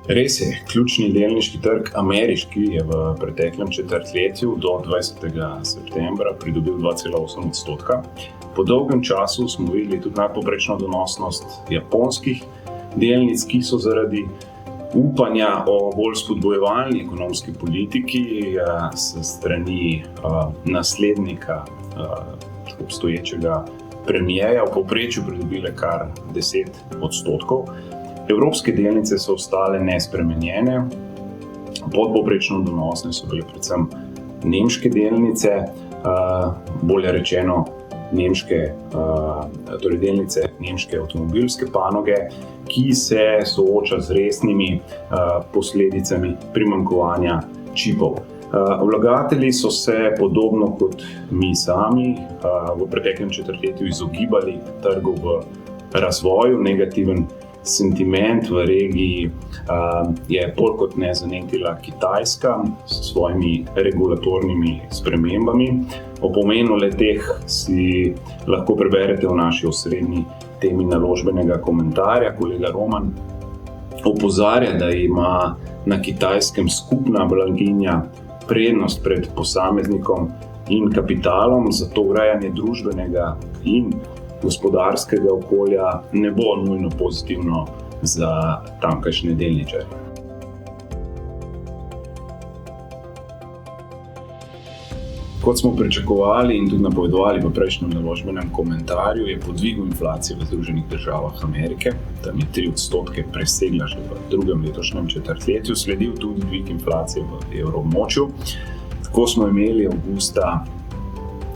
Res je, ključni delniški trg ameriški je v preteklem četrtletju do 20. septembra pridobil 2,8%. Po dolgem času smo videli tudi nadpovprečno donosnost japonskih delnic, ki so zaradi upanja o bolj spodbujevalni ekonomski politiki s strani naslednika obstoječega premierja v povprečju pridobile kar 10%. Evropske delnice so ostale nespremenjene, podpovprečno donosne so bile predvsem nemške delnice, bolje rečeno delnice nemške avtomobilske panoge, ki se sooča z resnimi posledicami primanjkovanja čipov. Vlagatelji so se podobno kot mi sami v preteklem četrtletju izogibali trgu v razvoju. Negativen sentiment v regiji je bolj kot ne zanetila Kitajska s svojimi regulatornimi spremembami. O pomenu le-teh si lahko preberete v naši osrednji temi naložbenega komentarja. Kolega Roman opozarja, da ima na Kitajskem skupna blaginja prednost pred posameznikom in kapitalom, zato urejanje družbenega in gospodarskega okolja ne bo nujno pozitivno za tamkajšnje delničarje. Kot smo pričakovali in tudi napovedovali v prejšnjem naložbenem komentarju, je po dvigu inflacije v Združenih državah Amerike, tam je 3% presegla že v drugem letošnjem četrtletju, sledil tudi dvig inflacije v evroobmočju. Tako smo imeli avgusta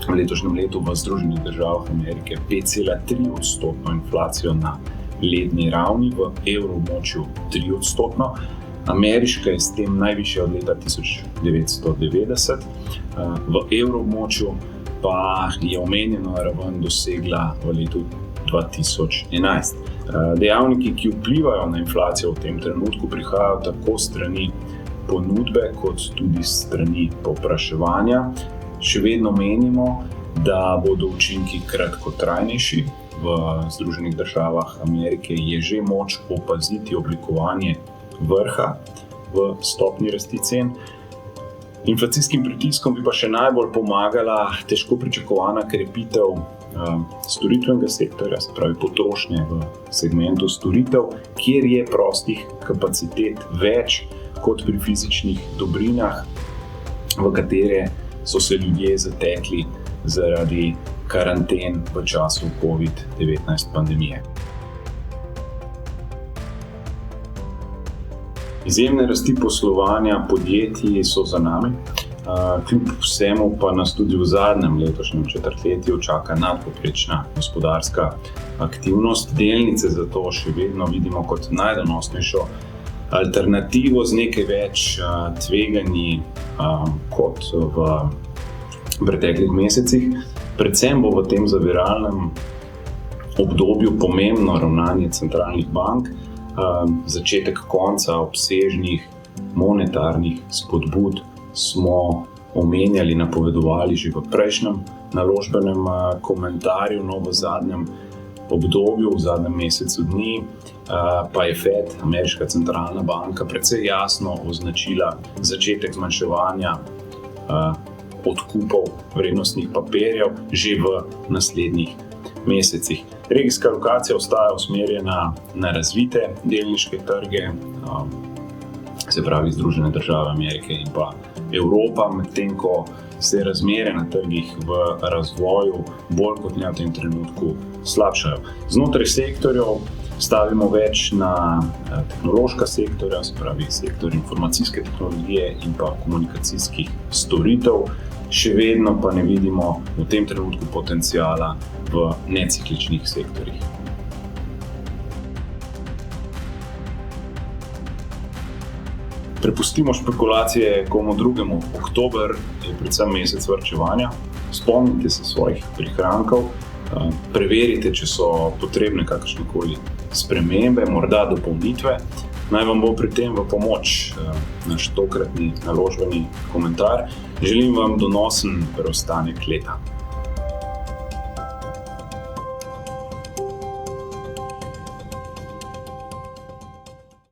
v letošnjem letu v Združenih državah Amerike 5,3% inflacijo na letni ravni, v evroobmočju 3%. Ameriška je s tem najvišja od leta 1990, v evroobmočju pa je omenjeno raven dosegla v letu 2011. Dejavniki, ki vplivajo na inflacijo v tem trenutku, prihajajo tako strani ponudbe kot tudi strani povpraševanja. Še vedno menimo, da bodo učinki kratkotrajnejši. V Združenih državah Amerike je že moč opaziti oblikovanje vrha v stopnji rasti cen. Inflacijskim pritiskom bi pa še najbolj pomagala težko pričakovana krepitev storitvenega sektorja, se pravi potrošnje v segmentu storitev, kjer je prostih kapacitet več kot pri fizičnih dobrinah, v katere so se ljudje zatekli zaradi karanten v času COVID-19 pandemije. Izjemne rasti poslovanja podjetij so za nami, kljub vsemu pa nas tudi v zadnjem letošnjem četrtletju čaka nadpovprečna gospodarska aktivnost. Delnice zato še vedno vidimo kot najdonosnejšo alternativo z nekaj več tveganji kot v preteklih mesecih. Predvsem bo v tem zaviralnem obdobju pomembno ravnanje centralnih bank, začetek konca obsežnih monetarnih spodbud smo omenjali, napovedovali že v prejšnjem naložbenem komentarju, no v zadnjem obdobju, v zadnjem mesecu dni, pa je Fed, ameriška centralna banka, precej jasno označila začetek zmanjševanja odkupov vrednostnih papirjev že v naslednjih mesecih. Regijska lokacija ostaja usmerjena na razvite delniške trge, se pravi Združene države Amerike in pa Evropa, medtem ko se razmere na trgih v razvoju bolj kot ne v tem trenutku slabšajo. Znotraj sektorjev stavimo več na tehnološka sektorja, se pravi sektor informacijske tehnologije in pa komunikacijskih storitev. Še vedno pa ne vidimo v tem trenutku potenciala v necikličnih sektorjih. Prepustimo špekulacije komu drugemu. Oktober je predvsem mesec varčevanja. Spomnite se svojih prihrankov, preverite, če so potrebne kakršnekoli spremembe, morda dopolnitve. Naj vam bo pri tem v pomoč naš tokratni naložbeni komentar. Želim vam donosen preostanek leta.